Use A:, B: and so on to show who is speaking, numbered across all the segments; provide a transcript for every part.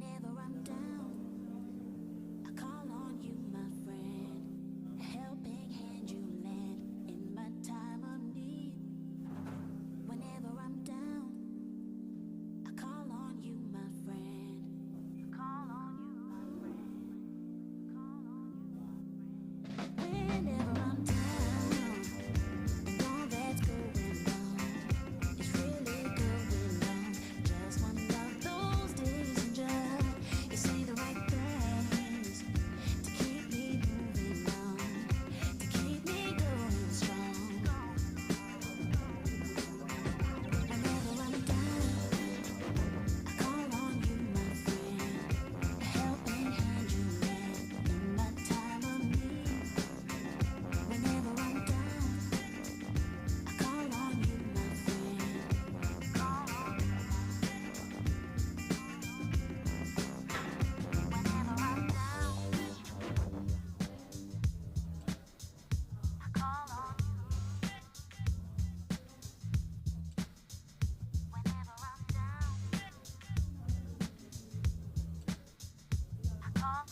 A: Whenever I'm down, I call on you, my friend. A helping hand you lend in my time of need. Whenever I'm down, I call on you, my friend. I call on you, my friend. I call on you, my friend. Whenever I'm down, and all that's going on is really going on. Just one of those days, and just you say the right things to keep me moving on, to keep me going strong. Whenever I'm down, I call on you, my friend. A helping hand you lend in my time of need. Whenever I'm down, I call on you, my friend. Call on you. Whenever I'm down, I call on you. Whenever I'm down, I call.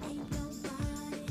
A: Ain't nobody,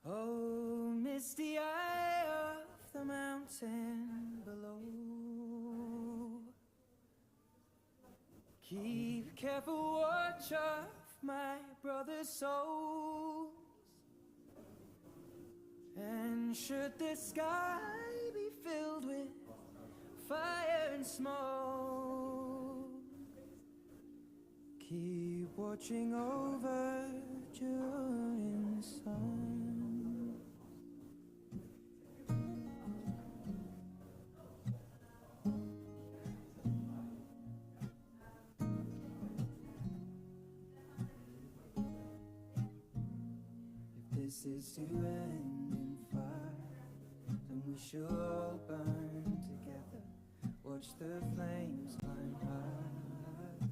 B: Oh, misty eye of the mountain below, keep careful watch of my brother's souls. And should the sky be filled with fire and smoke, keep watching over during the sun. If this is to end in fire, then we shall all burn together. Watch the flames climb high.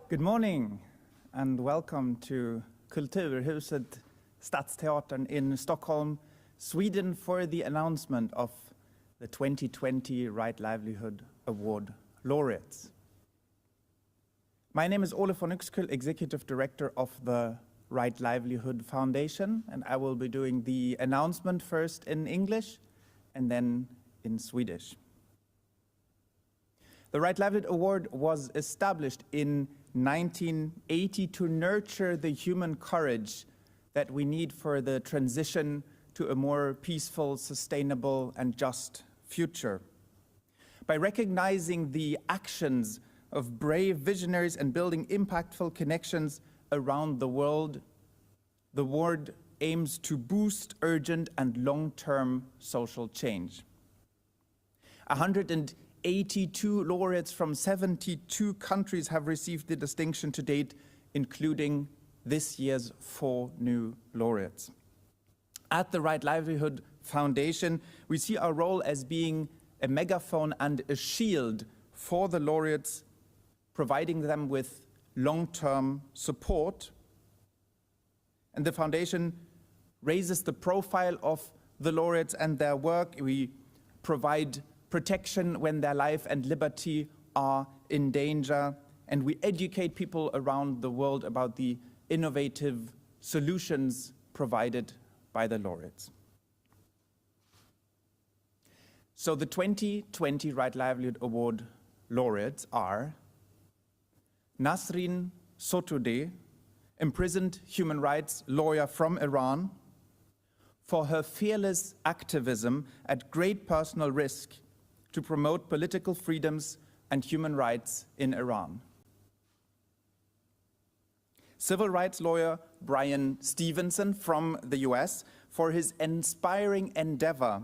C: Good morning and welcome to Kulturhuset Stadsteatern in Stockholm, Sweden, for the announcement of the 2020 Right Livelihood Award Laureates. My name is Ole von Uxkull, Executive Director of the Right Livelihood Foundation, and I will be doing the announcement first in English and then in Swedish. The Right Livelihood Award was established in 1980 to nurture the human courage that we need for the transition to a more peaceful, sustainable, and just future. By recognizing the actions of brave visionaries and building impactful connections around the world, the award aims to boost urgent and long-term social change. 182 laureates from 72 countries have received the distinction to date, including this year's 4 new laureates. At the Right Livelihood Foundation, we see our role as being a megaphone and a shield for the laureates, providing them with long-term support. And the foundation raises the profile of the laureates and their work. We provide protection when their life and liberty are in danger, and we educate people around the world about the innovative solutions provided by the laureates. So the 2020 Right Livelihood Award laureates are Nasrin Sotoudeh, imprisoned human rights lawyer from Iran, for her fearless activism at great personal risk to promote political freedoms and human rights in Iran. Civil rights lawyer Bryan Stevenson from the US, for his inspiring endeavor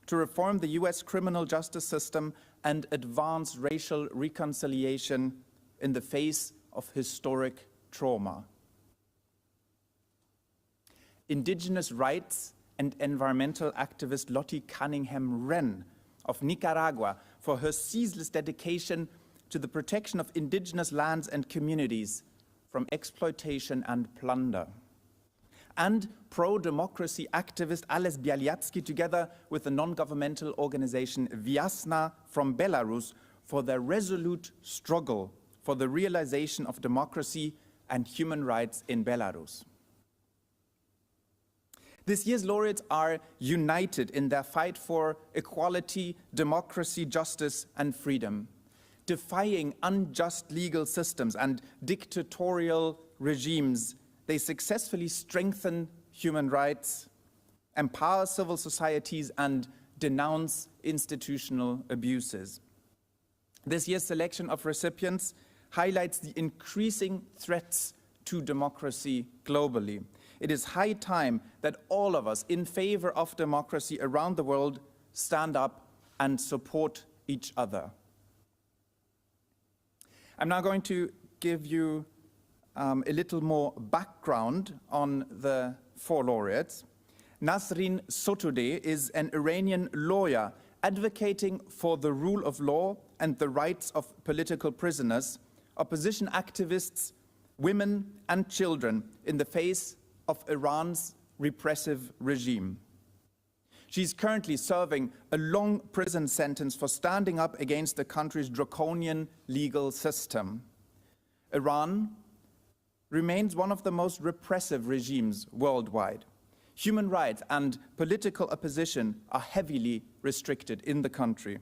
C: to reform the US criminal justice system and advance racial reconciliation in the face of historic trauma. Indigenous rights and environmental activist Lottie Cunningham Wren of Nicaragua, for her ceaseless dedication to the protection of indigenous lands and communities from exploitation and plunder. And pro-democracy activist Ales Bialiatski, together with the non-governmental organization Viasna from Belarus, for their resolute struggle for the realization of democracy and human rights in Belarus. This year's laureates are united in their fight for equality, democracy, justice, and freedom, defying unjust legal systems and dictatorial regimes. They successfully strengthen human rights, empower civil societies, and denounce institutional abuses. This year's selection of recipients highlights the increasing threats to democracy globally. It is high time that all of us in favor of democracy around the world stand up and support each other. I'm now going to give you a little more background on the 4 laureates. Nasrin Sotoudeh is an Iranian lawyer advocating for the rule of law and the rights of political prisoners, opposition activists, women and children in the face of Iran's repressive regime. She's currently serving a long prison sentence for standing up against the country's draconian legal system. Iran remains one of the most repressive regimes worldwide. Human rights and political opposition are heavily restricted in the country.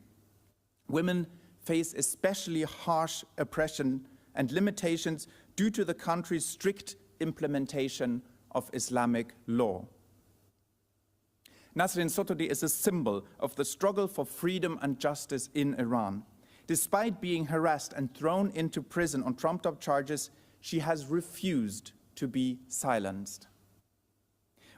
C: Women face especially harsh oppression and limitations due to the country's strict implementation of Islamic law. Nasrin Sotoudeh is a symbol of the struggle for freedom and justice in Iran. Despite being harassed and thrown into prison on trumped-up charges, she has refused to be silenced.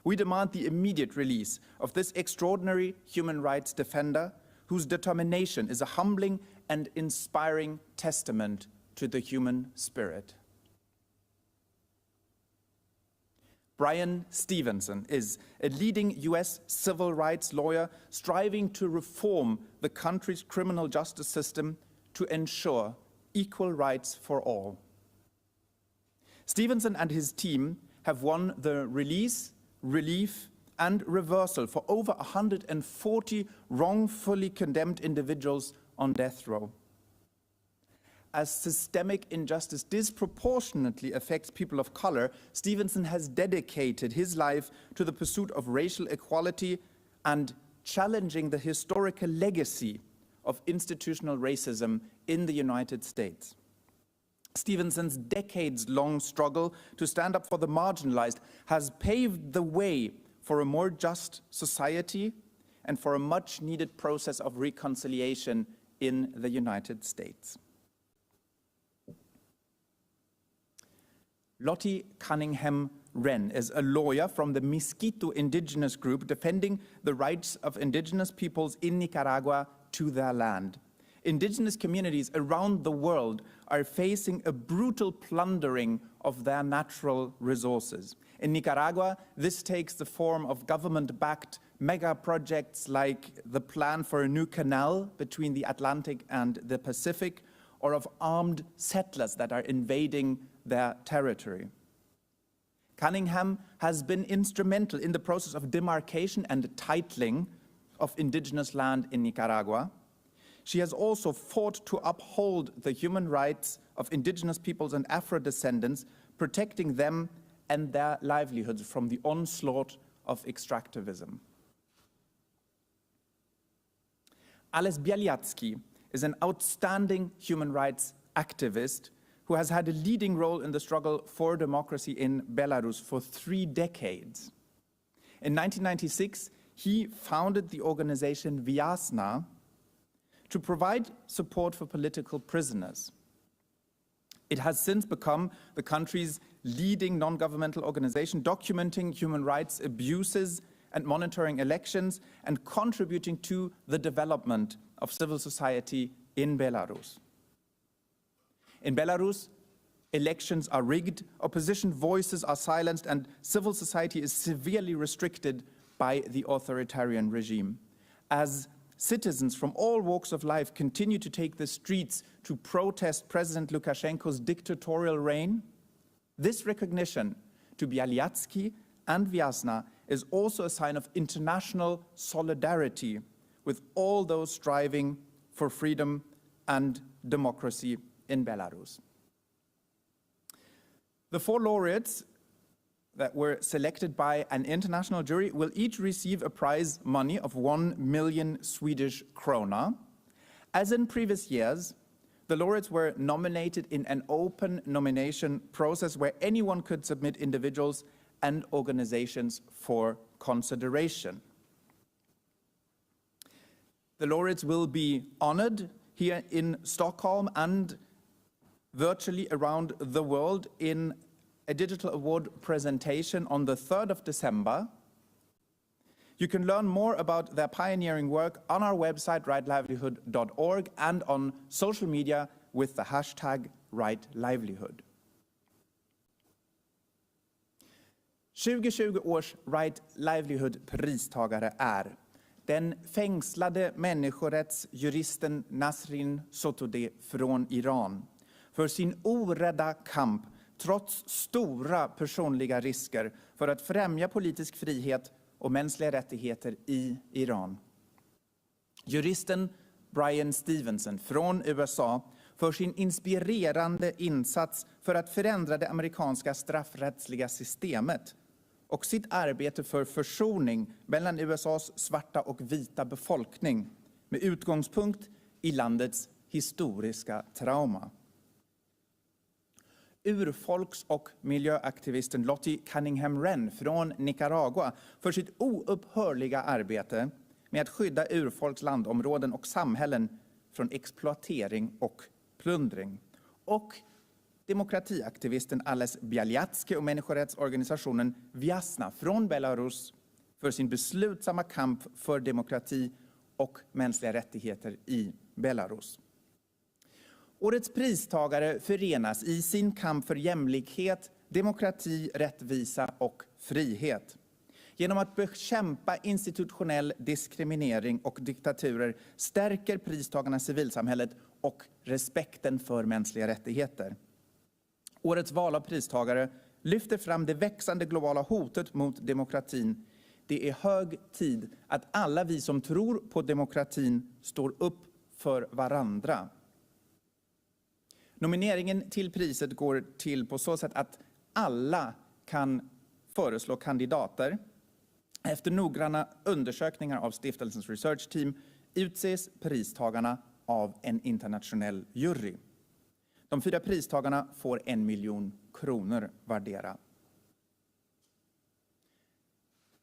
C: We demand the immediate release of this extraordinary human rights defender, whose determination is a humbling and inspiring testament to the human spirit. Bryan Stevenson is a leading US civil rights lawyer striving to reform the country's criminal justice system to ensure equal rights for all. Stevenson and his team have won the release, relief, and reversal for over 140 wrongfully condemned individuals on death row. As systemic injustice disproportionately affects people of color, Stevenson has dedicated his life to the pursuit of racial equality and challenging the historical legacy of institutional racism in the United States. Stevenson's decades-long struggle to stand up for the marginalized has paved the way for a more just society and for a much-needed process of reconciliation in the United States. Lottie Cunningham Wren is a lawyer from the Miskito indigenous group defending the rights of indigenous peoples in Nicaragua to their land. Indigenous communities around the world are facing a brutal plundering of their natural resources. In Nicaragua, this takes the form of government-backed mega projects like the plan for a new canal between the Atlantic and the Pacific, or of armed settlers that are invading their territory. Cunningham has been instrumental in the process of demarcation and titling of indigenous land in Nicaragua. She has also fought to uphold the human rights of indigenous peoples and Afro-descendants, protecting them and their livelihoods from the onslaught of extractivism. Ales Bialiatski is an outstanding human rights activist who has had a leading role in the struggle for democracy in Belarus for 3 decades. In 1996, he founded the organization Vyasna to provide support for political prisoners. It has since become the country's leading non-governmental organization, documenting human rights abuses and monitoring elections and contributing to the development of civil society in Belarus. In Belarus, elections are rigged, opposition voices are silenced, and civil society is severely restricted by the authoritarian regime. As citizens from all walks of life continue to take the streets to protest President Lukashenko's dictatorial reign, this recognition to Bialiatski and Vyasna is also a sign of international solidarity with all those striving for freedom and democracy in Belarus. The 4 laureates that were selected by an international jury will each receive a prize money of 1 million Swedish krona. As in previous years, the laureates were nominated in an open nomination process where anyone could submit individuals and organizations for consideration. The laureates will be honored here in Stockholm and virtually around the world in a digital award presentation on the 3rd of December. You can learn more about their pioneering work on our website, rightlivelihood.org, and on social media with the hashtag #RightLivelihood. 2020 års Right Livelihood-pristagare är den fängslade människorättsjuristen Nasrin Sotoudeh från Iran för sin orädda kamp trots stora personliga risker för att främja politisk frihet och mänskliga rättigheter i Iran. Juristen Bryan Stevenson från USA för sin inspirerande insats för att förändra det amerikanska straffrättsliga systemet och sitt arbete för försoning mellan USAs svarta och vita befolkning med utgångspunkt i landets historiska trauma. Urfolks- och miljöaktivisten Lottie Cunningham Wren från Nicaragua för sitt oupphörliga arbete med att skydda urfolks landområden och samhällen från exploatering och plundring. Och demokratiaktivisten Ales Bialiatski och människorättsorganisationen Vyasna från Belarus för sin beslutsamma kamp för demokrati och mänskliga rättigheter i Belarus. Årets pristagare förenas i sin kamp för jämlikhet, demokrati, rättvisa och frihet. Genom att bekämpa institutionell diskriminering och diktaturer stärker pristagarna civilsamhället och respekten för mänskliga rättigheter. Årets val av pristagare lyfter fram det växande globala hotet mot demokratin. Det är hög tid att alla vi som tror på demokratin står upp för varandra. Nomineringen till priset går till på så sätt att alla kan föreslå kandidater. Efter noggranna undersökningar av stiftelsens research team utses pristagarna av en internationell jury. De 4 pristagarna får 1 miljon kronor vardera.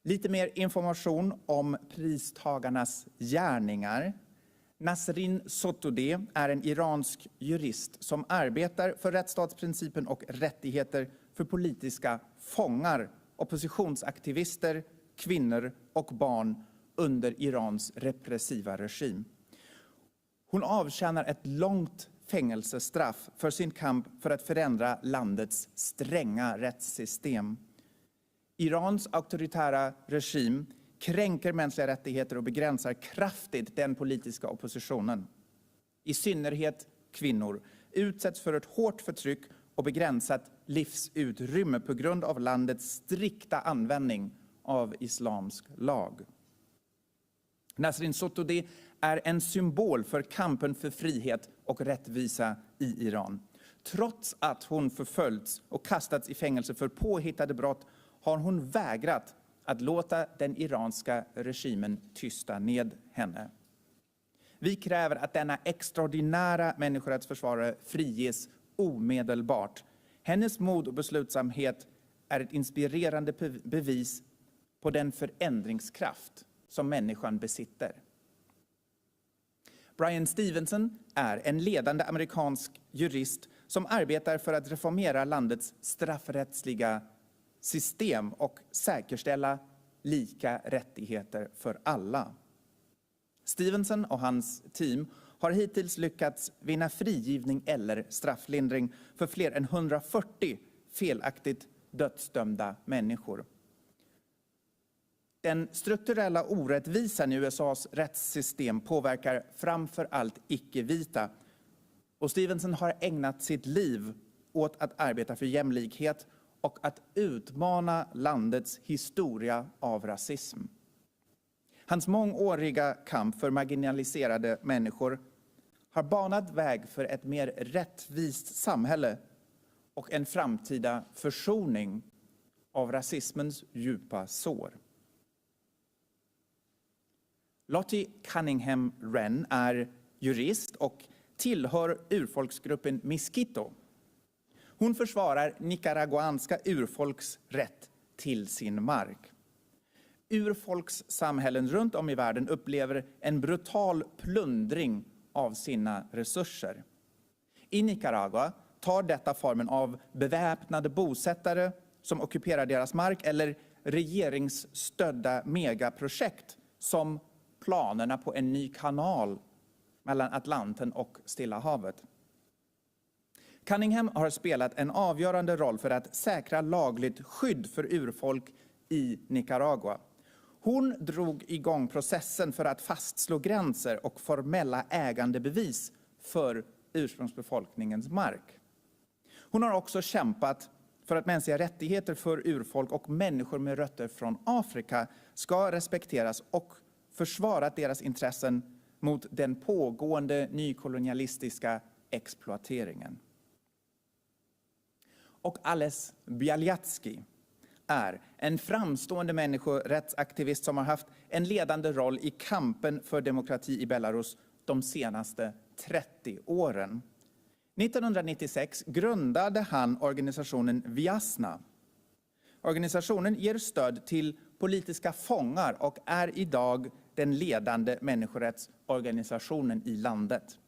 C: Lite mer information om pristagarnas gärningar. Nasrin Sotoudeh är en iransk jurist som arbetar för rättsstatsprincipen och rättigheter för politiska fångar, oppositionsaktivister, kvinnor och barn under Irans repressiva regim. Hon avtjänar ett långt fängelsestraff för sin kamp för att förändra landets stränga rättssystem. Irans auktoritära regim kränker mänskliga rättigheter och begränsar kraftigt den politiska oppositionen. I synnerhet kvinnor utsätts för ett hårt förtryck och begränsat livsutrymme på grund av landets strikta användning av islamsk lag. Nasrin Sotoudeh är en symbol för kampen för frihet och rättvisa i Iran. Trots att hon förföljts och kastats i fängelse för påhittade brott har hon vägrat att låta den iranska regimen tysta ned henne. Vi kräver att denna extraordinära människorättsförsvarare friges omedelbart. Hennes mod och beslutsamhet är ett inspirerande bevis på den förändringskraft som människan besitter. Bryan Stevenson är en ledande amerikansk jurist som arbetar för att reformera landets straffrättsliga system och säkerställa lika rättigheter för alla. Stevenson och hans team har hittills lyckats vinna frigivning eller strafflindring för fler än 140 felaktigt dödsdömda människor. Den strukturella orättvisan i USAs rättssystem påverkar framför allt icke-vita. Och Stevenson har ägnat sitt liv åt att arbeta för jämlikhet och att utmana landets historia av rasism. Hans mångåriga kamp för marginaliserade människor har banat väg för ett mer rättvist samhälle och en framtida försoning av rasismens djupa sår. Lottie Cunningham Wren är jurist och tillhör urfolksgruppen Miskito. Hon försvarar nicaraguanska urfolks rätt till sin mark. Urfolkssamhällen runt om i världen upplever en brutal plundring av sina resurser. I Nicaragua tar detta formen av beväpnade bosättare som ockuperar deras mark eller regeringsstödda megaprojekt som planerna på en ny kanal mellan Atlanten och Stilla havet. Cunningham har spelat en avgörande roll för att säkra lagligt skydd för urfolk i Nicaragua. Hon drog igång processen för att fastslå gränser och formella ägandebevis för ursprungsbefolkningens mark. Hon har också kämpat för att mänskliga rättigheter för urfolk och människor med rötter från Afrika ska respekteras och försvarat deras intressen mot den pågående nykolonialistiska exploateringen. Och Ales Bialyatsky är en framstående människorättsaktivist som har haft en ledande roll i kampen för demokrati i Belarus de senaste 30 åren. 1996 grundade han organisationen Viasna. Organisationen ger stöd till politiska fångar och är idag den ledande människorättsorganisationen i landet.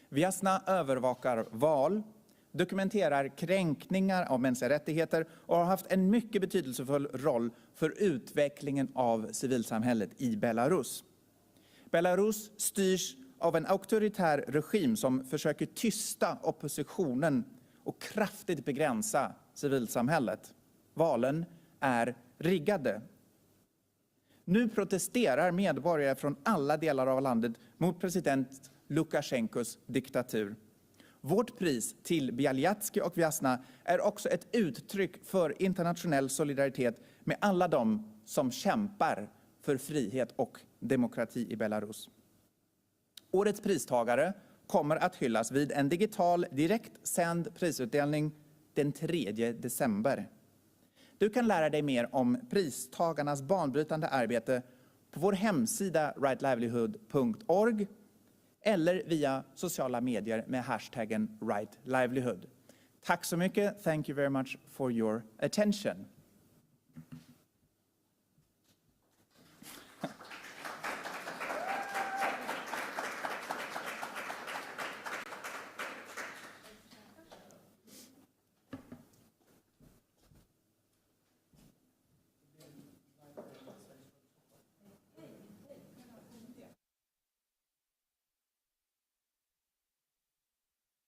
C: Viasna övervakar val, dokumenterar kränkningar av mänskliga rättigheter och har haft en mycket betydelsefull roll för utvecklingen av civilsamhället i Belarus. Belarus styrs av en auktoritär regim som försöker tysta oppositionen och kraftigt begränsa civilsamhället. Valen är riggade. Nu protesterar medborgare från alla delar av landet mot president Lukasjenkos diktatur. Vårt pris till Bialyatsky och Vjasna är också ett uttryck för internationell solidaritet med alla de som kämpar för frihet och demokrati i Belarus. Årets pristagare kommer att hyllas vid en digital direktsänd prisutdelning den 3 december. Du kan lära dig mer om pristagarnas banbrytande arbete på vår hemsida rightlivelihood.org eller via sociala medier med hashtaggen Right Livelihood. Tack så mycket. Thank you very much for your attention.